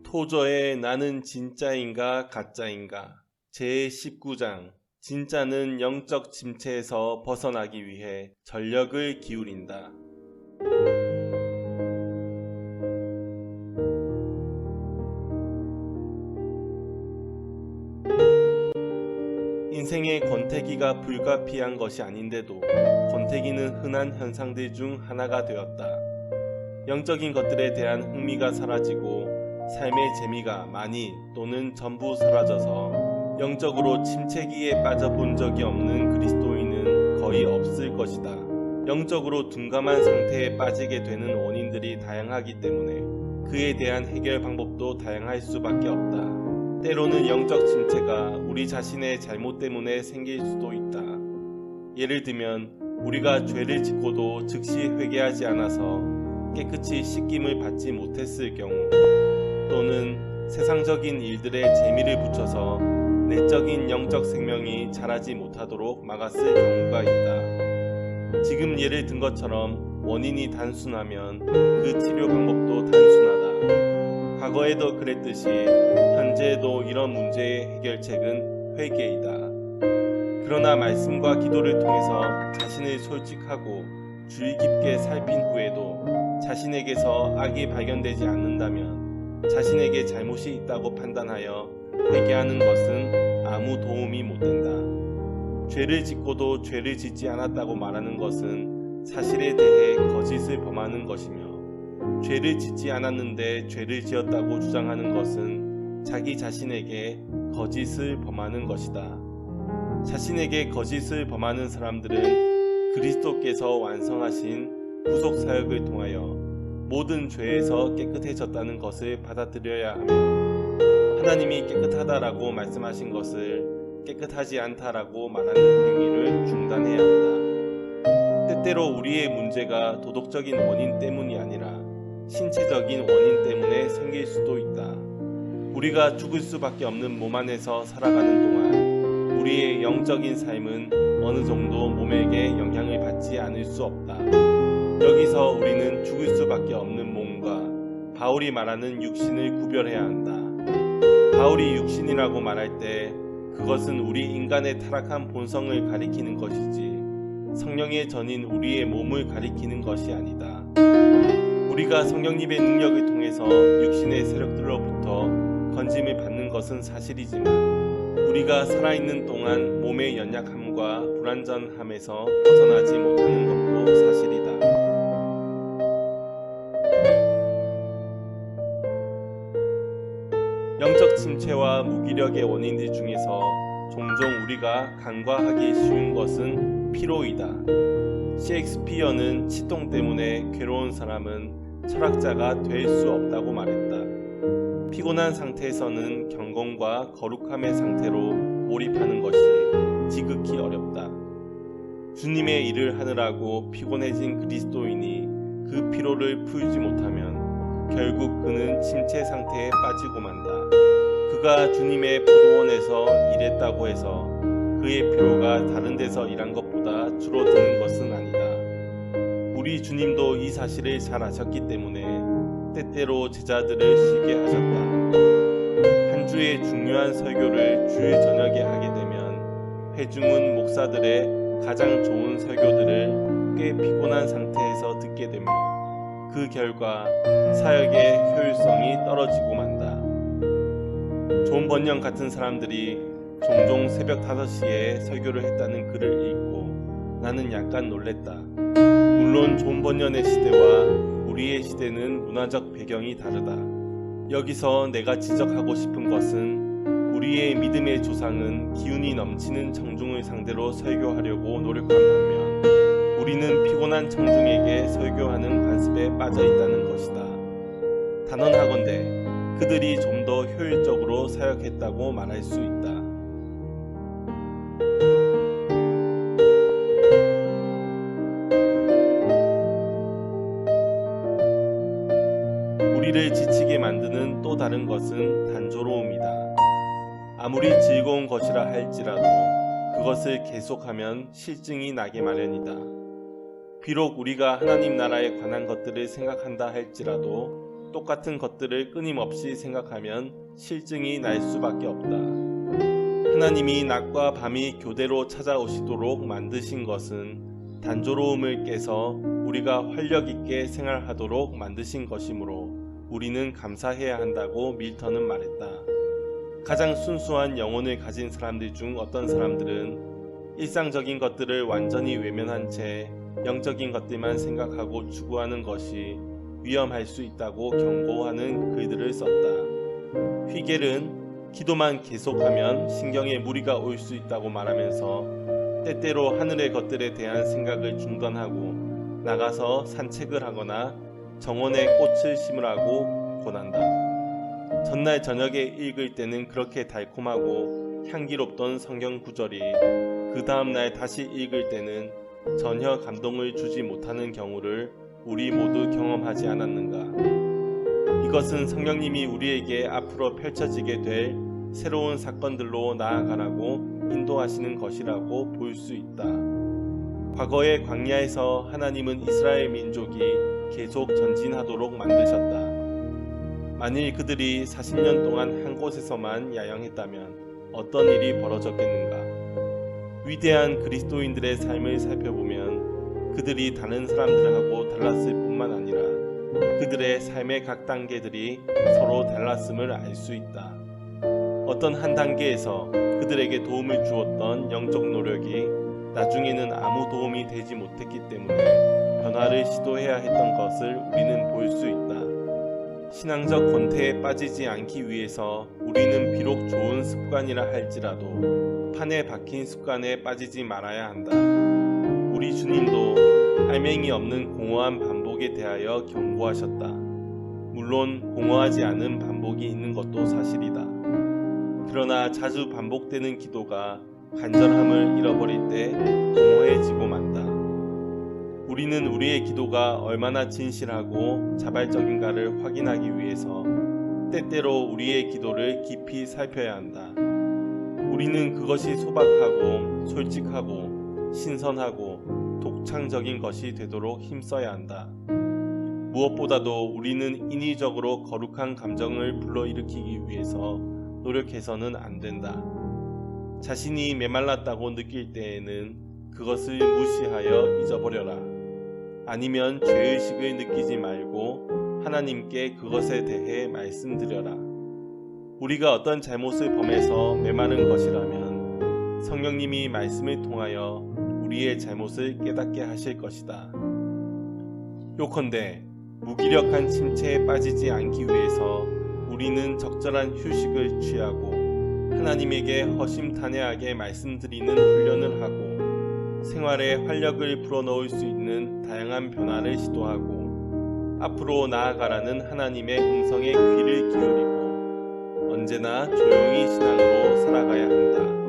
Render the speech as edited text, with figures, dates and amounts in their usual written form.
토저의 나는 진짜인가 가짜인가 제19장 진짜는 영적 침체에서 벗어나기 위해 전력을 기울인다. 인생의 권태기가 불가피한 것이 아닌데도 권태기는 흔한 현상들 중 하나가 되었다. 영적인 것들에 대한 흥미가 사라지고 삶의 재미가 많이 또는 전부 사라져서 영적으로 침체기에 빠져본 적이 없는 그리스도인은 거의 없을 것이다. 영적으로 둔감한 상태에 빠지게 되는 원인들이 다양하기 때문에 그에 대한 해결 방법도 다양할 수밖에 없다. 때로는 영적 침체가 우리 자신의 잘못 때문에 생길 수도 있다. 예를 들면 우리가 죄를 짓고도 즉시 회개하지 않아서 깨끗이 씻김을 받지 못했을 경우, 또는 세상적인 일들에 재미를 붙여서 내적인 영적 생명이 자라지 못하도록 막았을 경우가 있다. 지금 예를 든 것처럼 원인이 단순하면 그 치료 방법도 단순하다. 과거에도 그랬듯이 현재에도 이런 문제의 해결책은 회개이다. 그러나 말씀과 기도를 통해서 자신을 솔직하고 주의 깊게 살핀 후에도 자신에게서 악이 발견되지 않는다면 자신에게 잘못이 있다고 판단하여 회개하는 것은 아무 도움이 못 된다. 죄를 짓고도 죄를 짓지 않았다고 말하는 것은 사실에 대해 거짓을 범하는 것이며, 죄를 짓지 않았는데 죄를 지었다고 주장하는 것은 자기 자신에게 거짓을 범하는 것이다. 자신에게 거짓을 범하는 사람들은 그리스도께서 완성하신 구속 사역을 통하여 모든 죄에서 깨끗해졌다는 것을 받아들여야 하며, 하나님이 깨끗하다라고 말씀하신 것을 깨끗하지 않다라고 말하는 행위를 중단해야 한다. 때때로 우리의 문제가 도덕적인 원인 때문이 아니라 신체적인 원인 때문에 생길 수도 있다. 우리가 죽을 수밖에 없는 몸 안에서 살아가는 동안 우리의 영적인 삶은 어느 정도 몸에게 영향을 받지 않을 수 없다. 여기서 우리는 죽을 수밖에 없는 몸과 바울이 말하는 육신을 구별해야 한다. 바울이 육신이라고 말할 때 그것은 우리 인간의 타락한 본성을 가리키는 것이지 성령의 전인 우리의 몸을 가리키는 것이 아니다. 우리가 성령님의 능력을 통해서 육신의 세력들로부터 건짐을 받는 것은 사실이지만 우리가 살아있는 동안 몸의 연약함과 불완전함에서 벗어나지 못하는 것도 사실이다. 영적 침체와 무기력의 원인들 중에서 종종 우리가 간과하기 쉬운 것은 피로이다. 셰익스피어는 치통 때문에 괴로운 사람은 철학자가 될 수 없다고 말했다. 피곤한 상태에서는 경건과 거룩함의 상태로 몰입하는 것이 지극히 어렵다. 주님의 일을 하느라고 피곤해진 그리스도인이 그 피로를 풀지 못하면 결국 그는 침체 상태에 빠지고 만다. 그가 주님의 포도원에서 일했다고 해서 그의 피로가 다른 데서 일한 것보다 줄어드는 것은 아니다. 우리 주님도 이 사실을 잘 아셨기 때문에 때때로 제자들을 쉬게 하셨다. 한 주의 중요한 설교를 주일 저녁에 하게 되면 회중은 목사들의 가장 좋은 설교들을 꽤 피곤한 상태에서 듣게 되며 그 결과 사역의 효율성이 떨어지고 만다. 존 번영 같은 사람들이 종종 새벽 5시에 설교를 했다는 글을 읽고 나는 약간 놀랬다. 물론 존 번영의 시대와 우리의 시대는 문화적 배경이 다르다. 여기서 내가 지적하고 싶은 것은 우리의 믿음의 조상은 기운이 넘치는 청중을 상대로 설교하려고 노력한 반면 우리는 피곤한 청중에게 설교하는 관습에 빠져 있다는 것이다. 단언하건대 그들이 좀 더 효율적으로 사역했다고 말할 수 있다. 우리를 지치게 만드는 또 다른 것은 단조로움이다. 아무리 즐거운 것이라 할지라도 그것을 계속하면 실증이 나게 마련이다. 비록 우리가 하나님 나라에 관한 것들을 생각한다 할지라도 똑같은 것들을 끊임없이 생각하면 실증이 날 수밖에 없다. 하나님이 낮과 밤이 교대로 찾아오시도록 만드신 것은 단조로움을 깨서 우리가 활력 있게 생활하도록 만드신 것이므로 우리는 감사해야 한다고 밀턴은 말했다. 가장 순수한 영혼을 가진 사람들 중 어떤 사람들은 일상적인 것들을 완전히 외면한 채 영적인 것들만 생각하고 추구하는 것이 위험할 수 있다고 경고하는 글들을 썼다. 휘겔은 기도만 계속하면 신경에 무리가 올 수 있다고 말하면서 때때로 하늘의 것들에 대한 생각을 중단하고 나가서 산책을 하거나 정원에 꽃을 심으라고 권한다. 전날 저녁에 읽을 때는 그렇게 달콤하고 향기롭던 성경 구절이 그 다음날 다시 읽을 때는 전혀 감동을 주지 못하는 경우를 우리 모두 경험하지 않았는가? 이것은 성령님이 우리에게 앞으로 펼쳐지게 될 새로운 사건들로 나아가라고 인도하시는 것이라고 볼 수 있다. 과거의 광야에서 하나님은 이스라엘 민족이 계속 전진하도록 만드셨다. 만일 그들이 40년 동안 한 곳에서만 야영했다면 어떤 일이 벌어졌겠는가? 위대한 그리스도인들의 삶을 살펴보면 그들이 다른 사람들하고 달랐을 뿐만 아니라 그들의 삶의 각 단계들이 서로 달랐음을 알 수 있다. 어떤 한 단계에서 그들에게 도움을 주었던 영적 노력이 나중에는 아무 도움이 되지 못했기 때문에 변화를 시도해야 했던 것을 우리는 볼 수 있다. 신앙적 권태에 빠지지 않기 위해서 우리는 비록 좋은 습관이라 할지라도 판에 박힌 습관에 빠지지 말아야 한다. 우리 주님도 알맹이 없는 공허한 반복에 대하여 경고하셨다. 물론 공허하지 않은 반복이 있는 것도 사실이다. 그러나 자주 반복되는 기도가 간절함을 잃어버릴 때 공허해지고 만다. 우리는 우리의 기도가 얼마나 진실하고 자발적인가를 확인하기 위해서 때때로 우리의 기도를 깊이 살펴야 한다. 우리는 그것이 소박하고 솔직하고 신선하고 독창적인 것이 되도록 힘써야 한다. 무엇보다도 우리는 인위적으로 거룩한 감정을 불러일으키기 위해서 노력해서는 안 된다. 자신이 메말랐다고 느낄 때에는 그것을 무시하여 잊어버려라. 아니면 죄의식을 느끼지 말고 하나님께 그것에 대해 말씀드려라. 우리가 어떤 잘못을 범해서 메마른 것이라면 성령님이 말씀을 통하여 우리의 잘못을 깨닫게 하실 것이다. 요컨대 무기력한 침체에 빠지지 않기 위해서 우리는 적절한 휴식을 취하고 하나님에게 허심탄회하게 말씀드리는 훈련을 하고 생활에 활력을 불어넣을 수 있는 다양한 변화를 시도하고 앞으로 나아가라는 하나님의 음성에 귀를 기울이고 언제나 조용히 신앙으로 살아가야 한다.